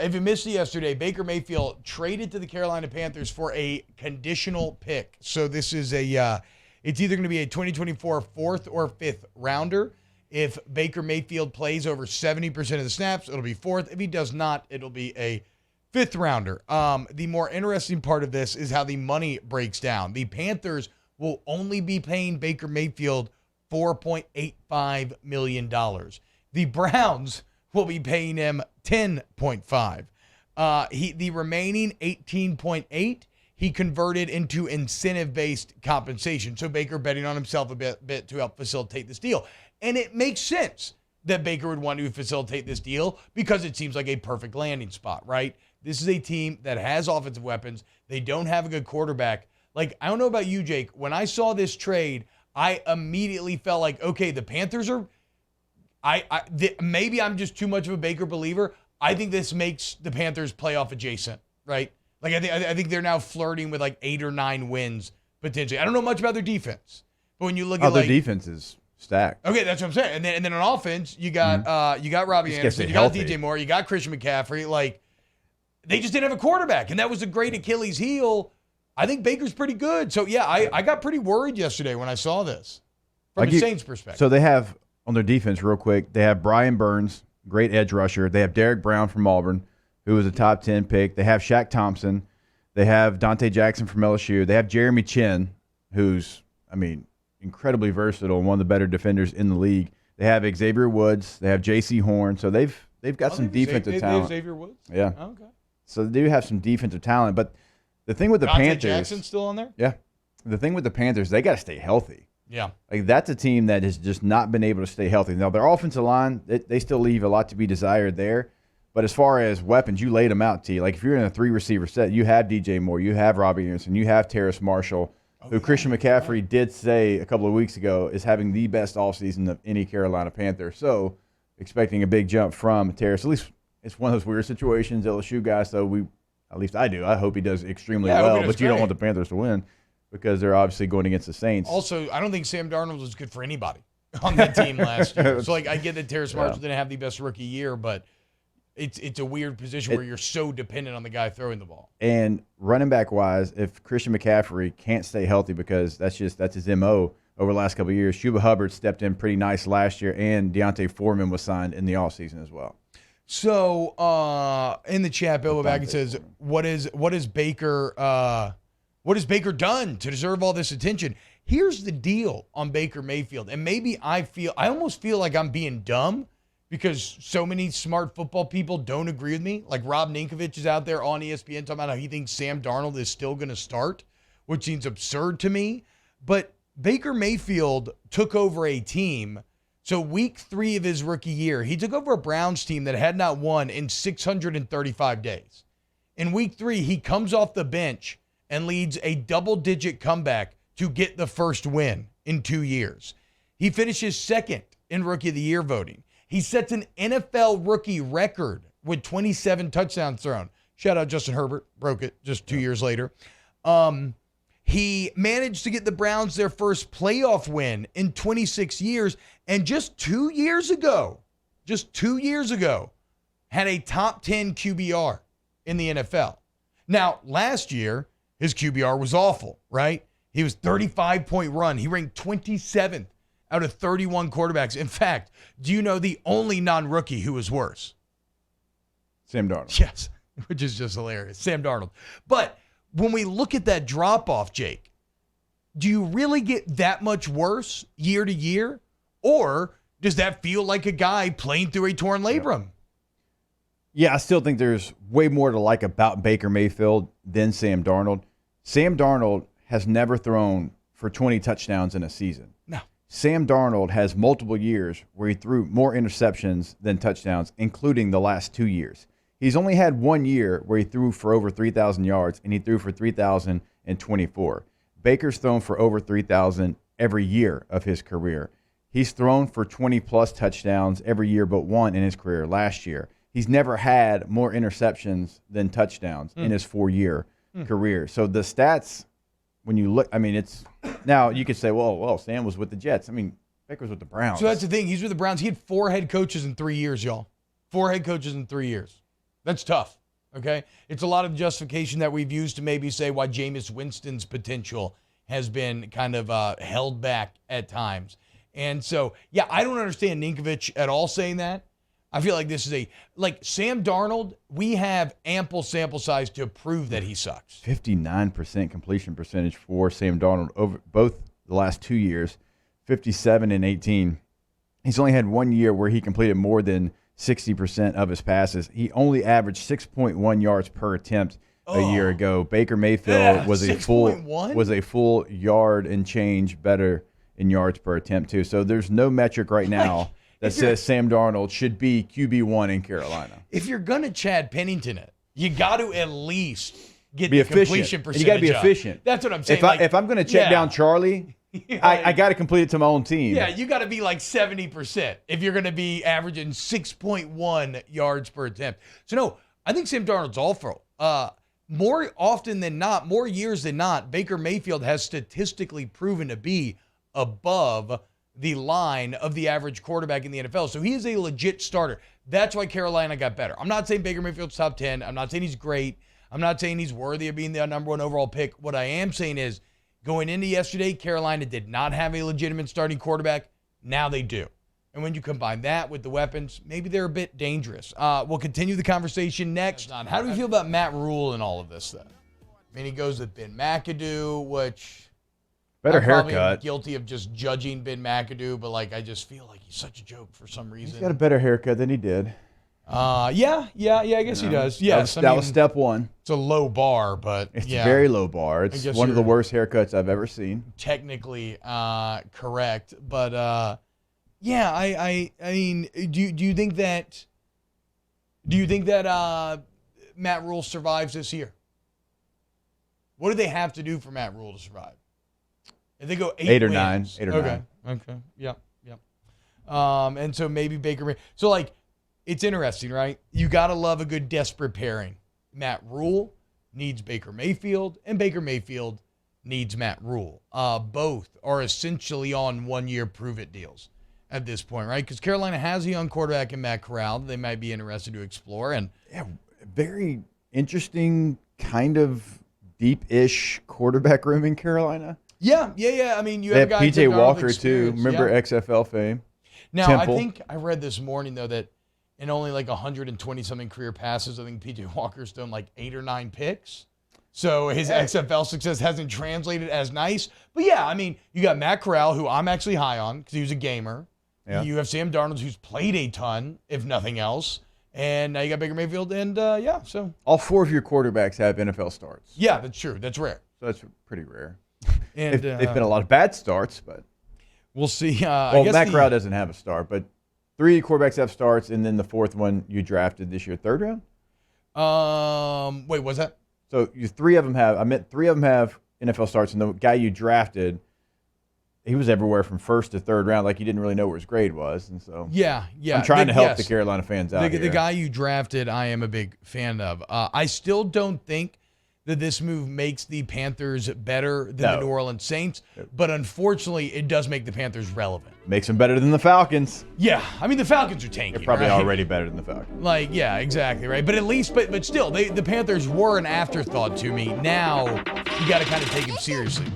If you missed it yesterday, Baker Mayfield traded to the Carolina Panthers for a conditional pick. So this is it's either going to be a 2024 fourth or fifth rounder. If Baker Mayfield plays over 70% of the snaps, it'll be fourth. If he does not, it'll be a fifth rounder. The more interesting part of this is how the money breaks down. The Panthers will only be paying Baker Mayfield $4.85 million. The Browns will be paying him $10.5. The remaining $18.8 he converted into incentive-based compensation. So Baker betting on himself a bit to help facilitate this deal. And it makes sense that Baker would want to facilitate this deal because it seems like a perfect landing spot, right? This is a team that has offensive weapons. They don't have a good quarterback. Like, I don't know about you, Jake. When I saw this trade, I immediately felt like, okay, the Panthers are maybe I'm just too much of a Baker believer. I think this makes the Panthers playoff adjacent, right? Like I think they're now flirting with like 8 or 9 wins potentially. I don't know much about their defense, but when you look at their defense is stacked. Okay, that's what I'm saying. And then on offense, you got Robbie Anderson, you got DJ Moore, you got Christian McCaffrey. Like they just didn't have a quarterback, and that was a great Achilles heel. I think Baker's pretty good. So yeah, I got pretty worried yesterday when I saw this from the Saints' perspective. So they have on their defense, real quick, they have Brian Burns, great edge rusher. They have Derek Brown from Auburn, who was a top 10 pick. They have Shaq Thompson. They have Dante Jackson from LSU. They have Jeremy Chin, who's, incredibly versatile and one of the better defenders in the league. They have Xavier Woods. They have J.C. Horn. So they've got some defensive talent. Xavier Woods? Yeah. Oh, okay. So they do have some defensive talent. But the thing with the Dante Panthers. Jackson's still on there? Yeah. The thing with the Panthers, they got to stay healthy. Yeah. Like that's a team that has just not been able to stay healthy. Now, their offensive line, they still leave a lot to be desired there. But as far as weapons, you laid them out, T. Like if you're in a 3-receiver set, you have DJ Moore, you have Robbie Anderson, you have Terrace Marshall, who Christian McCaffrey did say a couple of weeks ago is having the best offseason of any Carolina Panther. So expecting a big jump from Terrace. At least it's one of those weird situations. LSU guys, so at least I do. I hope he does extremely well, but you don't want the Panthers to win because they're obviously going against the Saints. Also, I don't think Sam Darnold was good for anybody on that team last year. So, I get that Terrace Marshall didn't have the best rookie year, but it's a weird position where you're so dependent on the guy throwing the ball. And running back-wise, if Christian McCaffrey can't stay healthy because that's his MO over the last couple of years, Chuba Hubbard stepped in pretty nice last year, and Deontay Foreman was signed in the offseason as well. So, in the chat, Bill Baggett says, what is Baker done to deserve all this attention? Here's the deal on Baker Mayfield. And maybe I almost feel like I'm being dumb because so many smart football people don't agree with me. Like Rob Ninkovich is out there on ESPN talking about how he thinks Sam Darnold is still going to start, which seems absurd to me. But Baker Mayfield took over a team. So week 3 of his rookie year, he took over a Browns team that had not won in 635 days. In week 3, he comes off the bench and leads a double-digit comeback to get the first win in 2 years. He finishes second in Rookie of the Year voting. He sets an NFL rookie record with 27 touchdowns thrown. Shout out Justin Herbert, broke it just 2 years later. He managed to get the Browns their first playoff win in 26 years. And just 2 years ago, had a top 10 QBR in the NFL. Now, last year, his QBR was awful, right? He was 35-point run. He ranked 27th out of 31 quarterbacks. In fact, do you know the only non-rookie who was worse? Sam Darnold. Yes, which is just hilarious. Sam Darnold. But when we look at that drop-off, Jake, do you really get that much worse year to year? Or does that feel like a guy playing through a torn labrum? Yeah, I still think there's way more to like about Baker Mayfield than Sam Darnold. Sam Darnold has never thrown for 20 touchdowns in a season. No. Sam Darnold has multiple years where he threw more interceptions than touchdowns, including the last 2 years. He's only had 1 year where he threw for over 3,000 yards, and he threw for 3,024. Baker's thrown for over 3,000 every year of his career. He's thrown for 20-plus touchdowns every year but one in his career last year. He's never had more interceptions than touchdowns in his 4-year career. So the stats, when you look, it's now you could say, well, Sam was with the Jets. Baker's with the Browns. So that's the thing. He's with the Browns. He had 4 head coaches in 3 years, y'all. 4 head coaches in 3 years. That's tough. Okay, it's a lot of justification that we've used to maybe say why Jameis Winston's potential has been kind of held back at times. And so, yeah, I don't understand Ninkovich at all saying that. I feel like this is like Sam Darnold, we have ample sample size to prove that he sucks. 59% completion percentage for Sam Darnold over both the last 2 years, 57 and 18. He's only had 1 year where he completed more than 60% of his passes. He only averaged 6.1 yards per attempt a year ago. Baker Mayfield was a full yard and change better in yards per attempt too. So there's no metric right now that says Sam Darnold should be QB1 in Carolina. If you're gonna Chad Pennington it, you got to at least get be the efficient. completion percentage. You got to be efficient. That's what I'm saying. If I'm going to check down Charlie, I got to complete it to my own team. Yeah, you got to be like 70% if you're going to be averaging 6.1 yards per attempt. So, no, I think Sam Darnold's all for more often than not, more years than not, Baker Mayfield has statistically proven to be above the line of the average quarterback in the NFL. So he is a legit starter. That's why Carolina got better. I'm not saying Baker Mayfield's top 10. I'm not saying he's great. I'm not saying he's worthy of being the number one overall pick. What I am saying is, going into yesterday, Carolina did not have a legitimate starting quarterback. Now they do. And when you combine that with the weapons, maybe they're a bit dangerous. We'll continue the conversation next. How do we feel about Matt Rule and all of this stuff? I mean, he goes with Ben McAdoo, which better I'm probably haircut. Guilty of just judging Ben McAdoo, but like I just feel like he's such a joke for some reason. He's got a better haircut than he did. I guess he does. Yes, that was step one. It's a low bar, but it's a very low bar. It's one of the worst haircuts I've ever seen. Technically correct, but I mean, do you think that Matt Rule survives this year? What do they have to do for Matt Rule to survive? If they go 8 or wins, 9, 8 or 9. Okay, yeah. And so maybe Baker. So like. It's interesting, right? You got to love a good desperate pairing. Matt Rule needs Baker Mayfield, and Baker Mayfield needs Matt Rule. Both are essentially on one-year prove-it deals at this point, right? Because Carolina has a young quarterback in Matt Corral that they might be interested to explore. And yeah, very interesting kind of deep-ish quarterback room in Carolina. Yeah. I mean, you have guys P.J. Walker, too. Remember XFL fame? Now, Temple. I think I read this morning, though, that in only like 120-something career passes, I think P.J. Walker's done like 8 or 9 picks. So his XFL success hasn't translated as nice. But yeah, I mean, you got Matt Corral, who I'm actually high on because he was a gamer. Yeah. You have Sam Darnold, who's played a ton, if nothing else. And now you got Baker Mayfield. And so. All 4 of your quarterbacks have NFL starts. Yeah, that's true. That's rare. So that's pretty rare. And they've been a lot of bad starts, but. We'll see. Matt Corral doesn't have a start, but 3 quarterbacks have starts, and then the 4th one you drafted this year, 3rd round? Wait, what's that? So 3 of them have. I meant 3 of them have NFL starts, and the guy you drafted, he was everywhere from 1st to 3rd round, like he didn't really know where his grade was, and so yeah. I'm trying to help the Carolina fans out. The guy you drafted, I am a big fan of. I still don't think that this move makes the Panthers better than the New Orleans Saints, but unfortunately, it does make the Panthers relevant. Makes them better than the Falcons. Yeah, I mean the Falcons are tanking. They're probably already better than the Falcons. Like, yeah, exactly, right. But at least, but still, the Panthers were an afterthought to me. Now you got to kind of take them seriously.